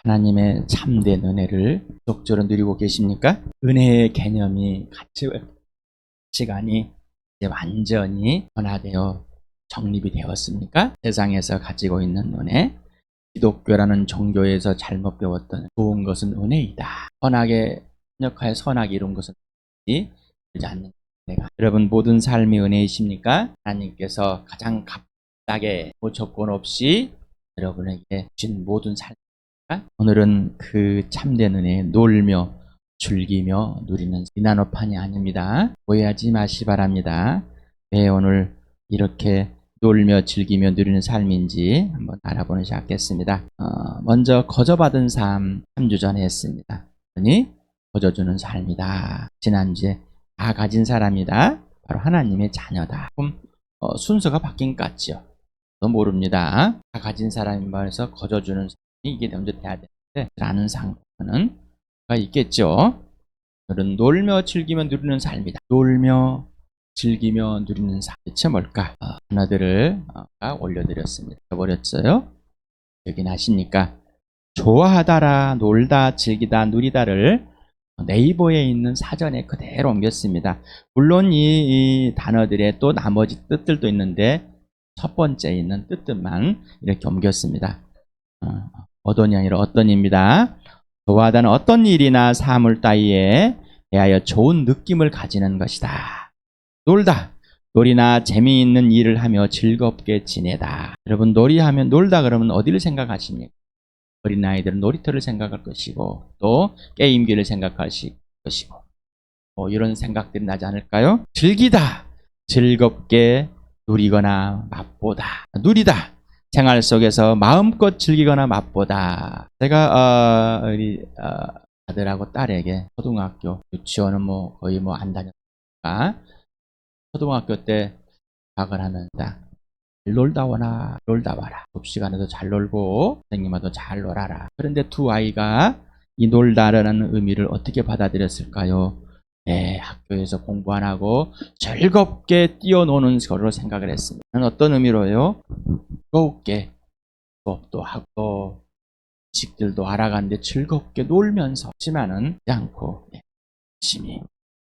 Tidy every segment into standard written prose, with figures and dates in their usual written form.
하나님의 참된 은혜를 적절히 누리고 계십니까? 은혜의 개념이 가치관이 이제 완전히 변화되어 정립이 되었습니까? 세상에서 가지고 있는 은혜, 기독교라는 종교에서 잘못 배웠던 좋은 것은 은혜이다. 선하게 협력하여 선하게 이룬 것은 되지 않는 은혜가. 여러분 모든 삶이 은혜이십니까? 하나님께서 가장 값싸게 조건 없이 여러분에게 주신 모든 삶. 오늘은 그 참된 은혜에 놀며 즐기며 누리는 비난어판이 아닙니다. 오해하지 마시 바랍니다. 왜 오늘 이렇게 놀며 즐기며 누리는 삶인지 한번 알아보는 시작하겠습니다. 먼저 거저받은 삶 3주 전에 했습니다. 그러니 거저주는 삶이다. 지난주에 다 가진 사람이다. 바로 하나님의 자녀다. 그럼 순서가 바뀐 것 같죠? 모릅니다. 다 가진 사람인 말에서 거저주는 이게 먼저 돼야 되는데 라는 상관은 있겠죠. 오늘은 놀며 즐기며 누리는 삶이다. 놀며 즐기며 누리는 삶. 대체 뭘까? 하나들을 올려드렸습니다. 버렸어요. 여기 나십니까? 좋아하다라, 놀다, 즐기다, 누리다를 네이버에 있는 사전에 그대로 옮겼습니다. 물론 이 단어들의 또 나머지 뜻들도 있는데 첫 번째 있는 뜻들만 이렇게 옮겼습니다. 어떤이 아니라 어떤입니다. 좋아하다는 어떤 일이나 사물 따위에 대하여 좋은 느낌을 가지는 것이다. 놀다, 놀이나 재미있는 일을 하며 즐겁게 지내다. 여러분 놀이하면 놀다 그러면 어디를 생각하십니까? 어린아이들은 놀이터를 생각할 것이고 또 게임기를 생각할 것이고 이런 생각들이 나지 않을까요? 즐기다, 즐겁게 누리거나 맛보다. 누리다, 생활 속에서 마음껏 즐기거나 맛보다. 제가 우리 아들하고 딸에게 초등학교 유치원은 거의 안 다녔으니까 초등학교 때 부탁을 하면서 놀다 와라, 놀다 와라. 수업 시간에도 잘 놀고 선생님하고도 잘 놀아라. 그런데 두 아이가 이 놀다라는 의미를 어떻게 받아들였을까요? 네, 학교에서 공부 안 하고 즐겁게 뛰어노는 거로 생각을 했습니다. 어떤 의미로요? 즐겁게 수업도 하고 식들도 알아가는데 즐겁게 놀면서 하지만은 않고 열심히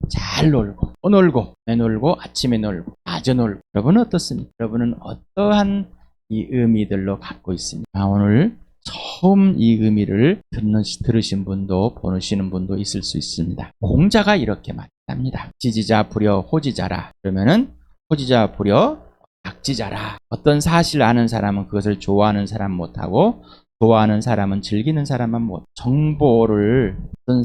잘 놀고 놀고 내놀고 아침에 놀고 낮에 놀고. 여러분은 어떻습니까? 여러분은 어떠한 이 의미들로 갖고 있습니까? 오늘 처음 이 의미를 들으신 분도 보시는 분도 있을 수 있습니다. 공자가 이렇게 말합니다. 지지자 부려 호지자라. 그러면은 호지자 부려 악지자라. 어떤 사실을 아는 사람은 그것을 좋아하는 사람 못하고 좋아하는 사람은 즐기는 사람만 못. 어떤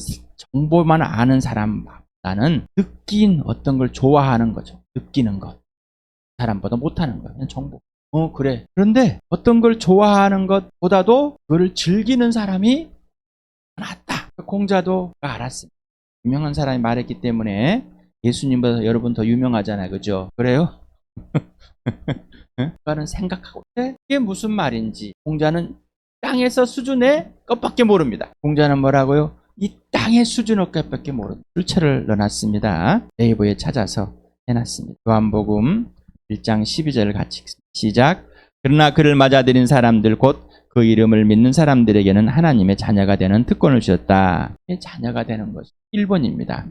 정보만 아는 사람보다는 느낀 어떤 걸 좋아하는 거죠. 느끼는 것. 사람보다 못하는 거예요. 그냥 정보. 그래. 그런데 어떤 걸 좋아하는 것보다도 그걸 즐기는 사람이 낫다. 공자도 알았습니다. 유명한 사람이 말했기 때문에 예수님보다 여러분 더 유명하잖아요. 그죠? 그래요? 그거는 생각하고 이게 무슨 말인지 공자는 땅에서 수준의 것밖에 모릅니다. 공자는 뭐라고요? 이 땅의 수준의 것밖에 모릅니다. 출처를 넣어놨습니다. 네이버에 찾아서 해놨습니다. 요한복음 1장 12절을 같이 읽습니다. 시작. 그러나 그를 맞아들인 사람들 곧 그 이름을 믿는 사람들에게는 하나님의 자녀가 되는 특권을 주셨다. 자녀가 되는 것이 1번입니다.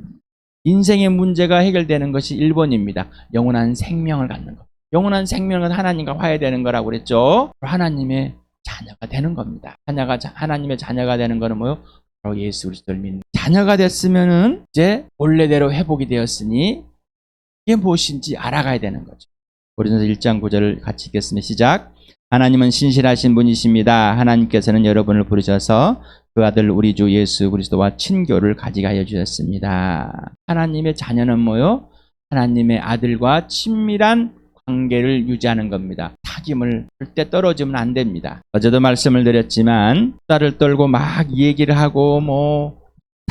인생의 문제가 해결되는 것이 1번입니다. 영원한 생명을 갖는 것. 영원한 생명은 하나님과 화해되는 거라고 그랬죠. 하나님의 자녀가 되는 겁니다. 하나님의 자녀가 되는 거는 뭐요? 바로 예수 그리스도를 믿는. 자녀가 됐으면은 이제 원래대로 회복이 되었으니 이게 무엇인지 알아가야 되는 거죠. 고린도서 1장 9절을 같이 읽겠습니다. 시작. 하나님은 신실하신 분이십니다. 하나님께서는 여러분을 부르셔서 그 아들 우리 주 예수 그리스도와 친교를 가지게 하여 주셨습니다. 하나님의 자녀는 뭐요? 하나님의 아들과 친밀한 관계를 유지하는 겁니다. 사귐을 절대 떨어지면 안 됩니다. 어제도 말씀을 드렸지만 수다를 떨고 막 얘기를 하고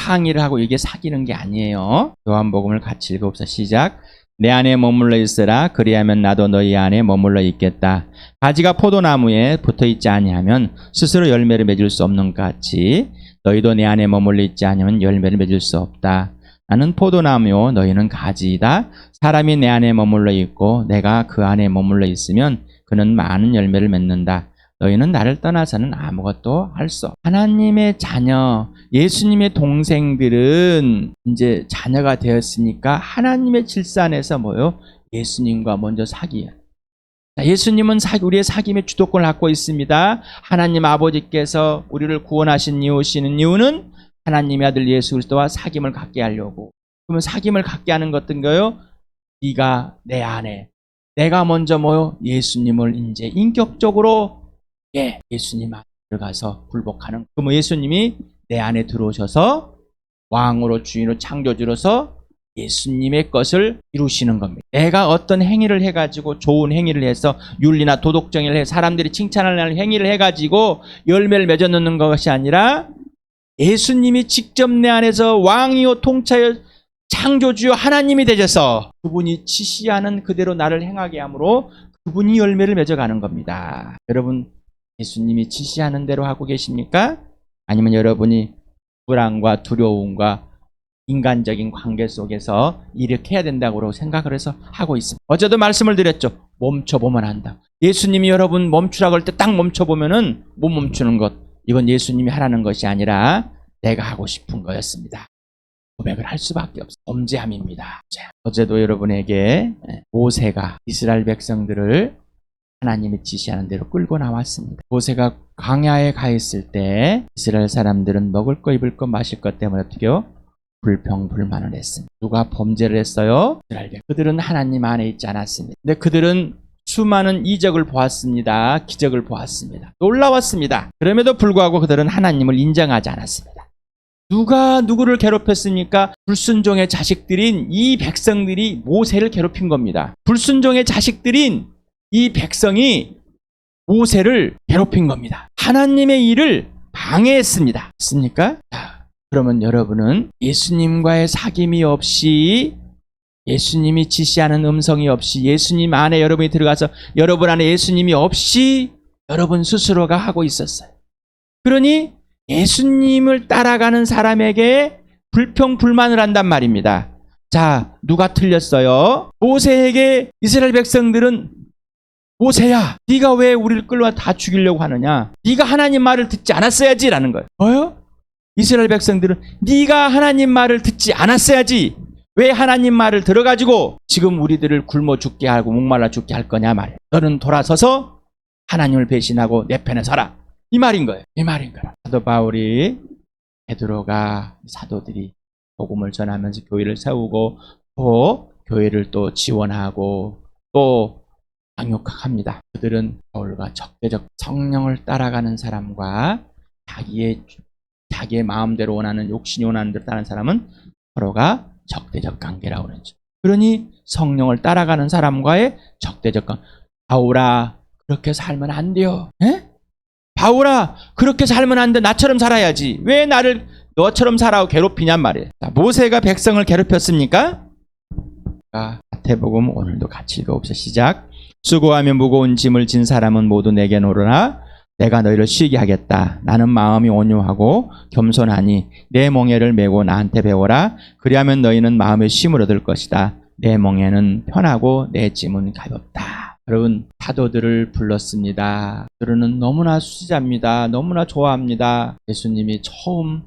상의를 하고 이게 사귀는 게 아니에요. 요한복음을 같이 읽어봅시다. 시작. 내 안에 머물러 있으라. 그리하면 나도 너희 안에 머물러 있겠다. 가지가 포도나무에 붙어있지 아니하면 스스로 열매를 맺을 수 없는 것 같이 너희도 내 안에 머물러 있지 아니하면 열매를 맺을 수 없다. 나는 포도나무요 너희는 가지이다. 사람이 내 안에 머물러 있고 내가 그 안에 머물러 있으면 그는 많은 열매를 맺는다. 너희는 나를 떠나서는 아무것도 할 수 없어. 하나님의 자녀, 예수님의 동생들은 이제 자녀가 되었으니까 하나님의 질서 안에서 뭐요? 예수님과 먼저 사귀어요. 예수님은 우리의 사귐의 주도권을 갖고 있습니다. 하나님 아버지께서 우리를 구원하신 이유는 하나님의 아들 예수 그리스도와 사귐을 갖게 하려고. 그러면 사귐을 갖게 하는 것은 거요? 네가 내 안에, 내가 먼저 뭐요? 예수님을 이제 인격적으로 예수님 안에 들어가서 굴복하는. 그러면 예수님이 내 안에 들어오셔서 왕으로 주인으로 창조주로서 예수님의 것을 이루시는 겁니다. 내가 어떤 행위를 해가지고 좋은 행위를 해서 윤리나 도덕정의를 해 사람들이 칭찬하는 행위를 해가지고 열매를 맺어놓는 것이 아니라 예수님이 직접 내 안에서 왕이요 통치하여 창조주요 하나님이 되셔서 그분이 지시하는 그대로 나를 행하게 함으로 그분이 열매를 맺어가는 겁니다. 여러분 예수님이 지시하는 대로 하고 계십니까? 아니면 여러분이 불안과 두려움과 인간적인 관계 속에서 이렇게 해야 된다고 생각을 해서 하고 있습니다. 어제도 말씀을 드렸죠. 멈춰보면 한다. 예수님이 여러분 멈추라고 할 때 딱 멈춰보면은 못 멈추는 것. 이건 예수님이 하라는 것이 아니라 내가 하고 싶은 거였습니다. 고백을 할 수밖에 없어요. 범죄함입니다. 어제도 여러분에게 모세가 이스라엘 백성들을 하나님이 지시하는 대로 끌고 나왔습니다. 모세가 광야에 가 있을 때 이스라엘 사람들은 먹을 거 입을 거 마실 것 때문에 어떻게요? 불평불만을 했습니다. 누가 범죄를 했어요? 그들은 하나님 안에 있지 않았습니다. 근데 그들은 수많은 이적을 보았습니다. 기적을 보았습니다. 놀라웠습니다. 그럼에도 불구하고 그들은 하나님을 인정하지 않았습니다. 누가 누구를 괴롭혔습니까? 불순종의 자식들인 이 백성들이 모세를 괴롭힌 겁니다. 불순종의 자식들인 이 백성이 모세를 괴롭힌 겁니다. 하나님의 일을 방해했습니다. 맞습니까? 그러면 여러분은 예수님과의 사귐이 없이 예수님이 지시하는 음성이 없이 예수님 안에 여러분이 들어가서 여러분 안에 예수님이 없이 여러분 스스로가 하고 있었어요. 그러니 예수님을 따라가는 사람에게 불평불만을 한단 말입니다. 자, 누가 틀렸어요? 모세에게 이스라엘 백성들은 모세야, 네가 왜 우리를 끌어와 다 죽이려고 하느냐? 네가 하나님 말을 듣지 않았어야지 라는 거예요. 뭐요? 이스라엘 백성들은 네가 하나님 말을 듣지 않았어야지 왜 하나님 말을 들어가지고 지금 우리들을 굶어 죽게 하고 목말라 죽게 할 거냐 말이에요. 너는 돌아서서 하나님을 배신하고 내 편에 서라. 이 말인 거예요. 이 말인 거예요. 사도 바울이 베드로가 사도들이 복음을 전하면서 교회를 세우고 또 교회를 또 지원하고 또 강력합니다. 그들은 바울과 적대적 성령을 따라가는 사람과 자기의 마음대로 원하는 욕심이 원하는 대로 따르는 사람은 서로가 적대적 관계라고 그러죠. 그러니 성령을 따라가는 사람과의 적대적 관계. 바울아 그렇게 살면 안 돼요. 에? 바울아 그렇게 살면 안 돼. 나처럼 살아야지. 왜 나를 너처럼 살아고 괴롭히냔 말이에요. 자, 모세가 백성을 괴롭혔습니까? 마태복음 오늘도 같이 읽어봅시다. 시작. 수고하며 무거운 짐을 진 사람은 모두 내게 오르라. 내가 너희를 쉬게 하겠다. 나는 마음이 온유하고 겸손하니 내 멍에를 메고 나한테 배워라. 그리하면 너희는 마음의 쉼을 얻을 것이다. 내 멍에는 편하고 내 짐은 가볍다. 여러분 사도들을 불렀습니다. 그들은 너무나 수지자입니다. 너무나 좋아합니다. 예수님이 처음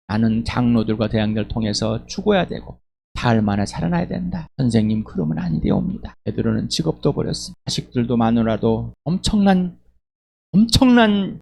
많은 장로들과 대왕들을 통해서 죽어야 되고 사흘 만에 살아나야 된다. 선생님 그러면 안 되옵니다. 베드로는 직업도 버렸습니다. 자식들도 마누라도 엄청난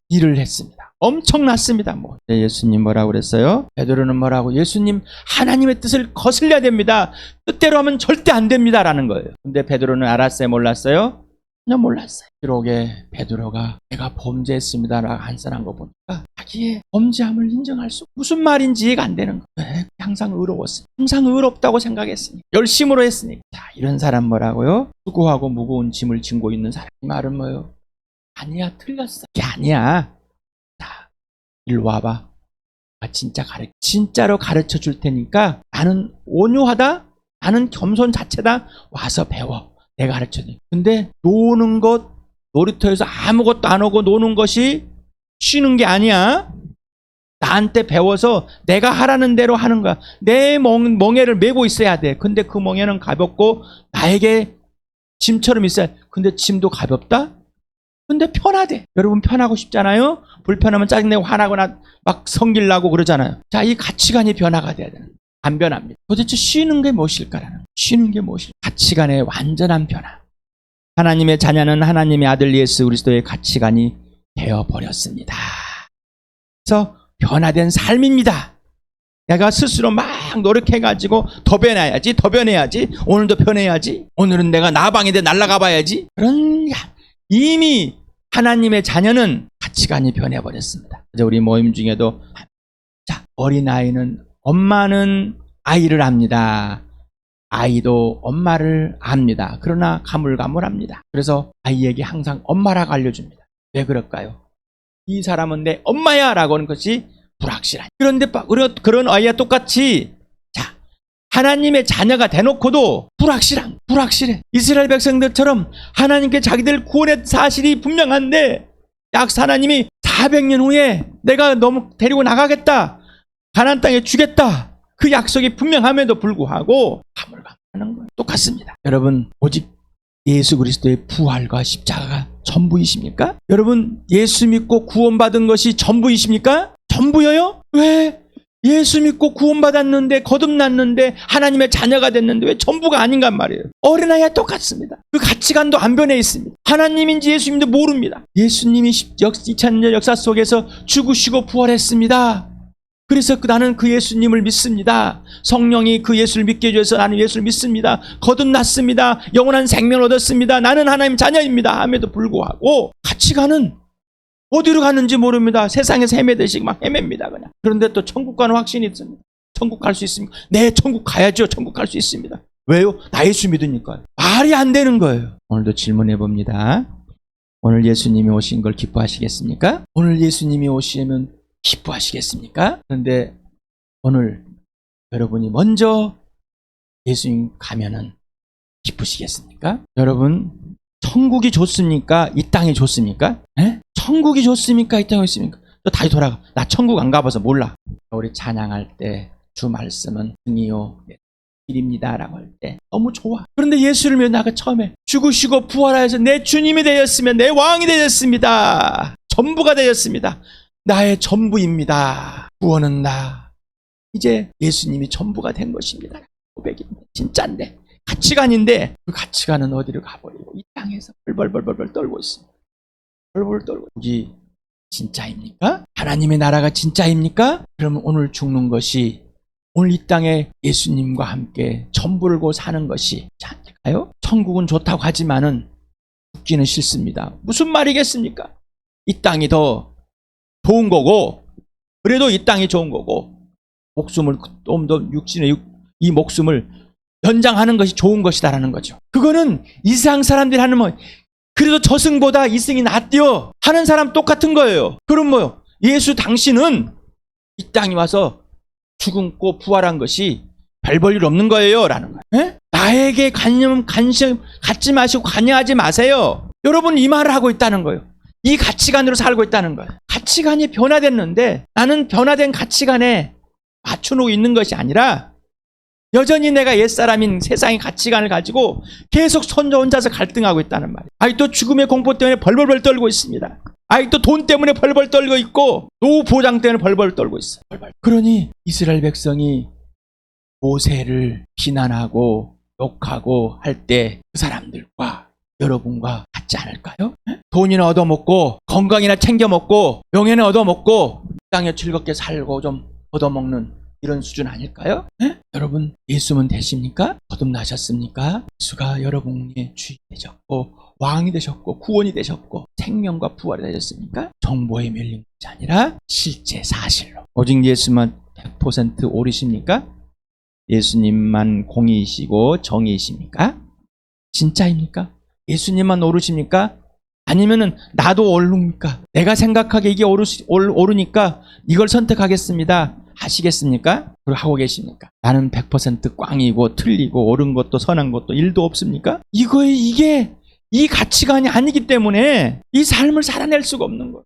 일을 했습니다. 엄청났습니다. 예수님 뭐라고 그랬어요? 베드로는 뭐라고? 예수님 하나님의 뜻을 거슬려야 됩니다. 뜻대로 하면 절대 안 됩니다. 라는 거예요. 근데 베드로는 알았어요? 몰랐어요? 전혀 몰랐어요. 비록에 베드로가 내가 범죄했습니다. 라고 한산한 거 보니까 자기의 범죄함을 인정할 수 무슨 말인지 이해가 안 되는 거예요. 항상 의로웠어요. 항상 의롭다고 생각했으니 열심으로 했으니. 자, 이런 사람 뭐라고요? 수고하고 무거운 짐을 지고 있는 사람. 이 말은 뭐예요? 아니야, 틀렸어. 그게 아니야. 자, 일로 와봐. 진짜로 가르쳐 줄 테니까 나는 온유하다? 나는 겸손 자체다? 와서 배워. 내가 가르쳐 줄. 근데 노는 것, 놀이터에서 아무것도 안 하고 노는 것이 쉬는 게 아니야. 나한테 배워서 내가 하라는 대로 하는 거야. 내 멍에를 메고 있어야 돼. 근데 그 멍에는 가볍고 나에게 짐처럼 있어야 돼. 근데 짐도 가볍다? 근데 편하대. 여러분 편하고 싶잖아요? 불편하면 짜증내고 화나거나 막 성질나고 그러잖아요. 자, 이 가치관이 변화가 돼야 되는. 안 변합니다. 도대체 쉬는 게 무엇일까라는. 쉬는 게 무엇일까? 가치관의 완전한 변화. 하나님의 자녀는 하나님의 아들 예수 그리스도의 가치관이 되어버렸습니다. 그래서 변화된 삶입니다. 내가 스스로 막 노력해가지고 더 변해야지, 더 변해야지, 오늘도 변해야지, 오늘은 내가 나방인데 날아가 봐야지. 그런 이미 하나님의 자녀는 가치관이 변해버렸습니다. 그래서 우리 모임 중에도 자, 어린아이는 엄마는 아이를 압니다. 아이도 엄마를 압니다. 그러나 가물가물합니다. 그래서 아이에게 항상 엄마라고 알려줍니다. 왜 그럴까요? 이 사람은 내 엄마야 라고 하는 것이 불확실하니. 그런데 그런 아이와 똑같이 자, 하나님의 자녀가 대놓고도 불확실해. 이스라엘 백성들처럼 하나님께 자기들 구원의 사실이 분명한데 하나님이 400년 후에 내가 너무 데리고 나가겠다, 가나안 땅에 주겠다, 그 약속이 분명함에도 불구하고 가물가물하는 거예요. 똑같습니다. 여러분, 오직 예수 그리스도의 부활과 십자가가 전부이십니까? 여러분, 예수 믿고 구원받은 것이 전부이십니까? 전부여요? 왜? 예수 믿고 구원받았는데, 거듭났는데, 하나님의 자녀가 됐는데 왜 전부가 아닌간 말이에요. 어린아이와 똑같습니다. 그 가치관도 안 변해 있습니다. 하나님인지 예수님도 모릅니다. 예수님이 2000년 역사 속에서 죽으시고 부활했습니다. 그래서 나는 그 예수님을 믿습니다. 성령이 그 예수를 믿게 해줘서 나는 예수를 믿습니다. 거듭났습니다. 영원한 생명을 얻었습니다. 나는 하나님 자녀입니다. 함에도 불구하고 가치관은 어디로 갔는지 모릅니다. 세상에서 헤매듯이 막 헤맵니다. 그냥. 그런데 또 천국 가는 확신이 있습니다. 천국 갈 수 있습니까? 네, 천국 가야죠. 천국 갈 수 있습니다. 왜요? 나 예수 믿으니까요. 말이 안 되는 거예요. 오늘도 질문해 봅니다. 오늘 예수님이 오신 걸 기뻐하시겠습니까? 오늘 예수님이 오시면 기뻐하시겠습니까? 그런데 오늘 여러분이 먼저 예수님 가면은 기쁘시겠습니까? 여러분, 천국이 좋습니까? 이 땅이 좋습니까? 에? 천국이 좋습니까? 이 땅이 좋습니까? 또 다시 돌아가. 나 천국 안 가봐서 몰라. 우리 찬양할 때 주 말씀은 등이요 길입니다 라고 할 때 너무 좋아. 그런데 예수를 믿어 나가 처음에 죽으시고 부활하여서 내 주님이 되었으면 내 왕이 되었습니다. 전부가 되었습니다. 나의 전부입니다. 구원은 나. 이제 예수님이 전부가 된 것입니다. 고백입니다. 진짜인데. 가치관인데 그 가치관은 어디로 가버리고 이 땅에서 벌벌 떨고 있습니다. 벌벌 떨고. 여기 진짜입니까? 하나님의 나라가 진짜입니까? 그러면 오늘 죽는 것이, 오늘 이 땅에 예수님과 함께 전부를 고 사는 것이 아닐까요? 천국은 좋다고 하지만은 죽기는 싫습니다. 무슨 말이겠습니까? 이 땅이 더 좋은 거고, 그래도 이 땅이 좋은 거고, 목숨을 좀 더 이 목숨을 연장하는 것이 좋은 것이다라는 거죠. 그거는 이 세상 사람들이 하는 뭐 그래도 저승보다 이승이 낫디요 하는 사람 똑같은 거예요. 그럼 뭐요? 예수 당신은 이 땅에 와서 죽음고 부활한 것이 별 볼 일 없는 거예요 라는 거예요. 에? 나에게 관심 갖지 마시고 관여하지 마세요. 여러분, 이 말을 하고 있다는 거예요. 이 가치관으로 살고 있다는 거예요. 가치관이 변화됐는데 나는 변화된 가치관에 맞춰놓고 있는 것이 아니라 여전히 내가 옛사람인 세상의 가치관을 가지고 계속 혼자서 갈등하고 있다는 말이에요. 아직도 죽음의 공포 때문에 벌벌 떨고 있습니다. 아직도 돈 때문에 벌벌 떨고 있고 노후 보장 때문에 벌벌 떨고 있어요. 그러니 이스라엘 백성이 모세를 비난하고 욕하고 할 때 그 사람들과 여러분과 같지 않을까요? 돈이나 얻어먹고 건강이나 챙겨먹고 명예나 얻어먹고 땅에 즐겁게 살고 좀 얻어먹는 이런 수준 아닐까요? 여러분, 예수는 되십니까? 거듭나셨습니까? 예수가 여러분의 주인이 되셨고 왕이 되셨고 구원이 되셨고 생명과 부활이 되셨습니까? 정보에 밀린 것이 아니라 실제 사실로. 오직 예수만 100% 옳으십니까? 예수님만 공의이시고 정의이십니까? 진짜입니까? 예수님만 옳으십니까? 아니면은 나도 옳습니까? 내가 생각하기에 이게 옳으니까 이걸 선택하겠습니다 하시겠습니까? 그걸 하고 계십니까? 나는 100% 꽝이고 틀리고 옳은 것도 선한 것도 1도 없습니까? 이게 이 가치관이 아니기 때문에 이 삶을 살아낼 수가 없는 거예요.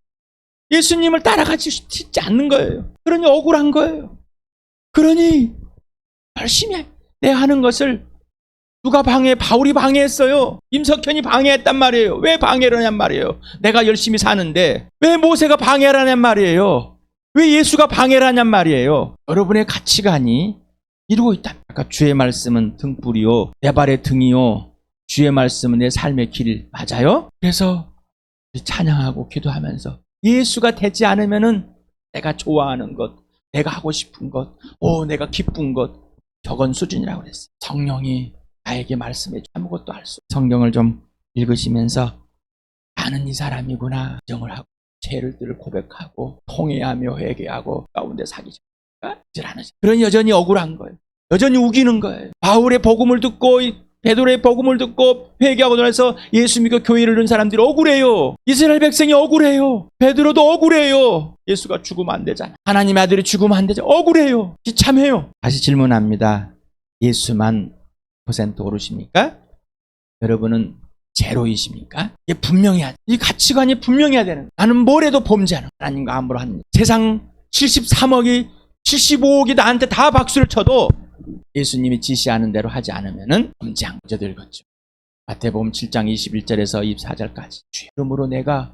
예수님을 따라가지 싶지 않는 거예요. 그러니 억울한 거예요. 그러니 열심히 내 하는 것을 누가 바울이 방해했어요. 임석현이 방해했단 말이에요. 왜 방해를 하냔 말이에요. 내가 열심히 사는데 왜 모세가 방해를 하냔 말이에요. 왜 예수가 방해를 하냔 말이에요. 여러분의 가치관이 이루고 있다. 아까 주의 말씀은 등불이요 내 발의 등이요 주의 말씀은 내 삶의 길. 맞아요? 그래서 찬양하고 기도하면서 예수가 되지 않으면은 내가 좋아하는 것, 내가 하고 싶은 것, 내가 기쁜 것, 저건 수준이라고 그랬어요. 성령이 나에게 말씀해 아무것도 할 수. 성경을 좀 읽으시면서 나는 이 사람이구나 인정을 하고 죄를 고백하고 통회하며 회개하고 가운데 사귀지 않으시. 그런 여전히 억울한 거예요. 여전히 우기는 거예요. 바울의 복음을 듣고 베드로의 복음을 듣고 회개하고 나서 예수 믿고 교회를 이룬 사람들이 억울해요. 이스라엘 백성이 억울해요. 베드로도 억울해요. 예수가 죽으면 안 되잖아. 하나님의 아들이 죽으면 안 되잖아. 억울해요. 비참해요. 다시 질문합니다. 예수만 % 오르십니까? 여러분은 제로이십니까? 이게 분명해야 돼. 이 가치관이 분명해야 되는 거예요. 나는 뭘 해도 범죄하는 하나님과 함부로 하는 세상 73억이 75억이 나한테 다 박수를 쳐도 예수님이 지시하는 대로 하지 않으면은 범죄한 거죠. 늙었죠. 마태복음 7장 21절에서 24절까지 주의 이름으로 내가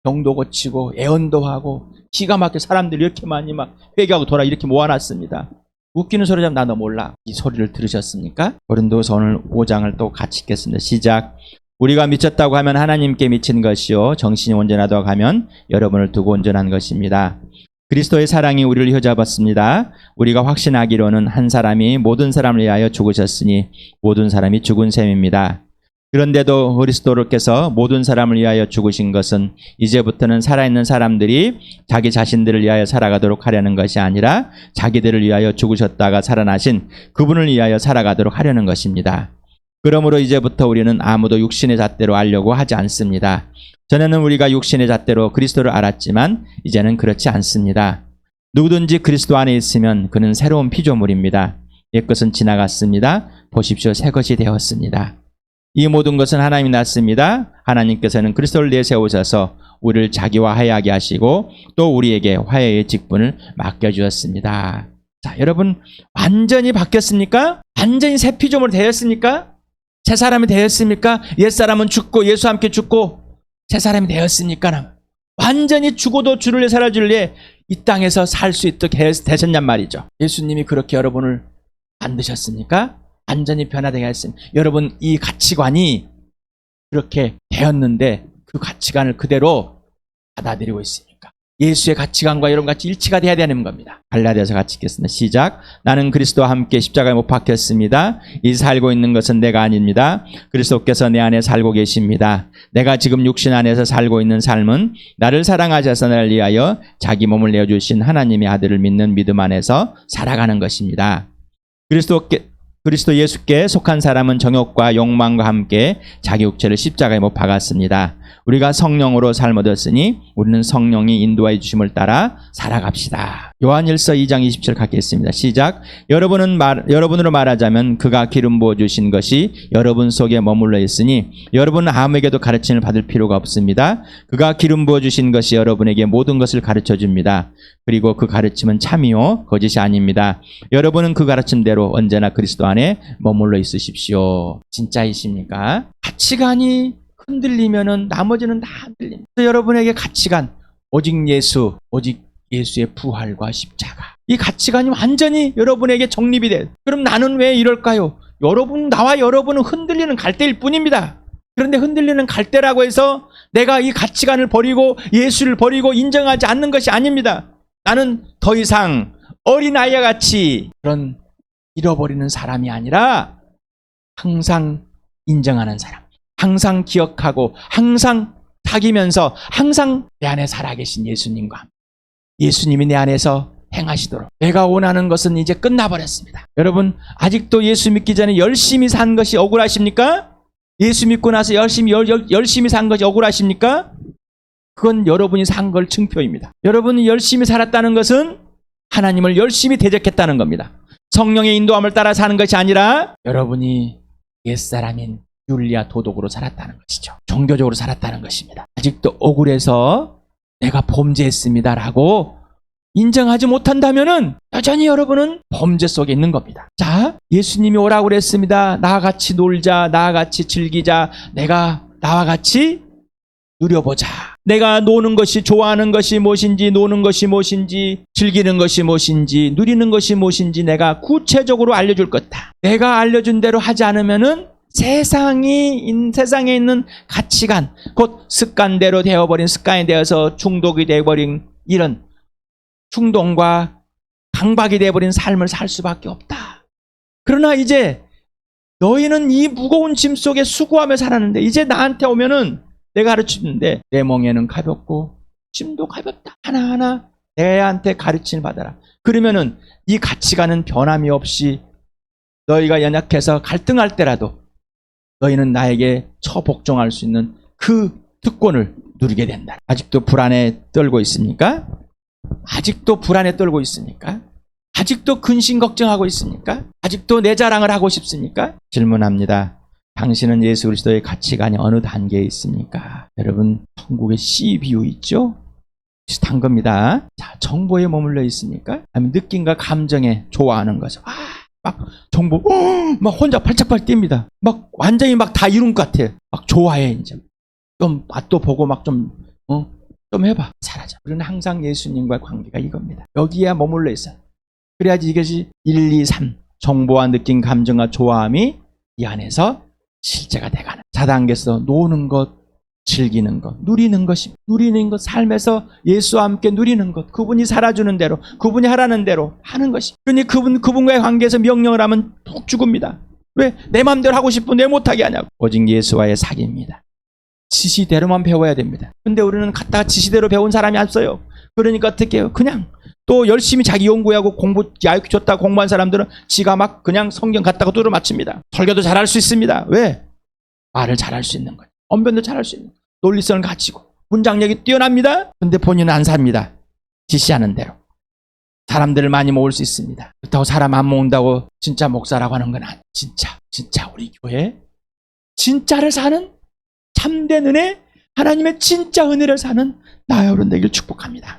병도 고치고 애언도 하고 기가 막혀 사람들이 이렇게 많이 막 회개하고 돌아 이렇게 모아놨습니다. 웃기는 소리라면 나도 몰라. 이 소리를 들으셨습니까? 고린도서 오늘 5장을 또 같이 읽겠습니다. 시작. 우리가 미쳤다고 하면 하나님께 미친 것이요 정신이 온전하다고 하면 여러분을 두고 온전한 것입니다. 그리스도의 사랑이 우리를 휘잡았습니다. 우리가 확신하기로는 한 사람이 모든 사람을 위하여 죽으셨으니 모든 사람이 죽은 셈입니다. 그런데도 그리스도께서 모든 사람을 위하여 죽으신 것은 이제부터는 살아있는 사람들이 자기 자신들을 위하여 살아가도록 하려는 것이 아니라 자기들을 위하여 죽으셨다가 살아나신 그분을 위하여 살아가도록 하려는 것입니다. 그러므로 이제부터 우리는 아무도 육신의 잣대로 알려고 하지 않습니다. 전에는 우리가 육신의 잣대로 그리스도를 알았지만 이제는 그렇지 않습니다. 누구든지 그리스도 안에 있으면 그는 새로운 피조물입니다. 옛것은 지나갔습니다. 보십시오. 새것이 되었습니다. 이 모든 것은 하나님이 낳습니다. 하나님께서는 그리스도를 내세우셔서 우리를 자기와 화해하게 하시고 또 우리에게 화해의 직분을 맡겨주었습니다. 자, 여러분 완전히 바뀌었습니까? 완전히 새 피조물이 되었습니까? 새 사람이 되었습니까? 옛사람은 죽고 예수와 함께 죽고 새 사람이 되었습니까? 완전히 죽어도 주를 위해 살아줄 위해 이 땅에서 살 수 있도록 되셨냔 말이죠. 예수님이 그렇게 여러분을 만드셨습니까? 완전히 변화되게 했습니다. 여러분 이 가치관이 그렇게 되었는데 그 가치관을 그대로 받아들이고 있습니까? 예수의 가치관과 여러분 같이 일치가 돼야 되는 겁니다. 갈라디아서 같이 읽겠습니다. 시작. 나는 그리스도와 함께 십자가에 못 박혔습니다. 이 살고 있는 것은 내가 아닙니다. 그리스도께서 내 안에 살고 계십니다. 내가 지금 육신 안에서 살고 있는 삶은 나를 사랑하셔서 나를 위하여 자기 몸을 내어주신 하나님의 아들을 믿는 믿음 안에서 살아가는 것입니다. 그리스도 예수께 속한 사람은 정욕과 욕망과 함께 자기 육체를 십자가에 못 박았습니다. 우리가 성령으로 삶 얻었으니 우리는 성령이 인도하여 주심을 따라 살아갑시다. 요한일서 2장 20절 갖겠습니다. 시작. 여러분으로 말하자면 그가 기름 부어 주신 것이 여러분 속에 머물러 있으니 여러분은 아무에게도 가르침을 받을 필요가 없습니다. 그가 기름 부어 주신 것이 여러분에게 모든 것을 가르쳐 줍니다. 그리고 그 가르침은 참이요 거짓이 아닙니다. 여러분은 그 가르침대로 언제나 그리스도 안에 머물러 있으십시오. 진짜이십니까? 가치관이 흔들리면은 나머지는 다 흔들립니다. 여러분에게 가치관 오직 예수의 부활과 십자가 이 가치관이 완전히 여러분에게 정립이 돼. 그럼 나는 왜 이럴까요? 나와 여러분은 흔들리는 갈대일 뿐입니다. 그런데 흔들리는 갈대라고 해서 내가 이 가치관을 버리고 예수를 버리고 인정하지 않는 것이 아닙니다. 나는 더 이상 어린아이와 같이 그런 잃어버리는 사람이 아니라 항상 인정하는 사람, 항상 기억하고 항상 사귀면서 항상 내 안에 살아계신 예수님과 예수님이 내 안에서 행하시도록 내가 원하는 것은 이제 끝나버렸습니다. 여러분 아직도 예수 믿기 전에 열심히 산 것이 억울하십니까? 예수 믿고 나서 열심히 산 것이 억울하십니까? 그건 여러분이 산 걸 증표입니다. 여러분이 열심히 살았다는 것은 하나님을 열심히 대적했다는 겁니다. 성령의 인도함을 따라 사는 것이 아니라 여러분이 옛사람인 윤리와 도덕으로 살았다는 것이죠. 종교적으로 살았다는 것입니다. 아직도 억울해서 내가 범죄했습니다라고 인정하지 못한다면은 여전히 여러분은 범죄 속에 있는 겁니다. 자, 예수님이 오라고 그랬습니다. 나와 같이 놀자, 나와 같이 즐기자, 나와 같이 누려보자. 내가 노는 것이, 좋아하는 것이 무엇인지, 노는 것이 무엇인지, 즐기는 것이 무엇인지, 누리는 것이 무엇인지 내가 구체적으로 알려줄 거다. 내가 알려준 대로 하지 않으면은 세상에 있는 가치관, 곧 습관대로 되어버린, 습관이 되어서 중독이 되어버린 이런 충동과 강박이 되어버린 삶을 살 수밖에 없다. 그러나 이제 너희는 이 무거운 짐 속에 수고하며 살았는데 이제 나한테 오면은 내가 가르치는데 내 멍에는 가볍고 짐도 가볍다. 하나하나 내한테 가르침을 받아라. 그러면은 이 가치관은 변함이 없이 너희가 연약해서 갈등할 때라도 너희는 나에게 처복종할 수 있는 그 특권을 누리게 된다. 아직도 불안에 떨고 있습니까? 아직도 불안에 떨고 있습니까? 아직도 근심 걱정하고 있습니까? 아직도 내 자랑을 하고 싶습니까? 질문합니다. 당신은 예수 그리스도의 가치관이 어느 단계에 있습니까? 여러분, 천국의 CBU 있죠? 비슷한 겁니다. 자, 정보에 머물러 있습니까? 아니면 느낌과 감정에 좋아하는 거죠. 막 정보, 막 혼자 팔짝팔짝 뜁니다. 막 완전히 막 다 이룬 것 같아. 막 좋아해, 이제. 좀 맛도 보고 막 좀 해봐. 사라져. 우리는 항상 예수님과 관계가 이겁니다. 여기에 머물러 있어요. 그래야지 이것이 1, 2, 3. 정보와 느낌, 감정과 좋아함이 이 안에서 실제가 돼가는. 4단계에서 노는 것, 즐기는 것, 누리는 것입니다. 누리는 것, 삶에서 예수와 함께 누리는 것, 그분이 살아주는 대로, 그분이 하라는 대로 하는 것입니다. 그러니 그분과의 관계에서 명령을 하면 푹 죽습니다. 왜? 내 마음대로 하고 싶은데 왜 못하게 하냐고. 오직 예수와의 사귑니다. 지시대로만 배워야 됩니다. 근데 우리는 갖다가 지시대로 배운 사람이 없어요. 그러니까 어떻게 해요? 그냥 또 열심히 자기 연구하고 공부 야육 줬다 공부한 사람들은 지가 막 그냥 성경 갖다가 뚫어 맞춥니다. 설교도 잘할 수 있습니다. 왜? 말을 잘할 수 있는 거예요. 언변도 잘할 수 있는 거예요. 논리성을 가지고 문장력이 뛰어납니다. 근데 본인은 안 삽니다. 지시하는 대로. 사람들을 많이 모을 수 있습니다. 그렇다고 사람 안 모은다고 진짜 목사라고 하는 건 아니에요. 진짜 우리 교회 진짜를 사는 참된 은혜, 하나님의 진짜 은혜를 사는 나 여러분 되길 축복합니다.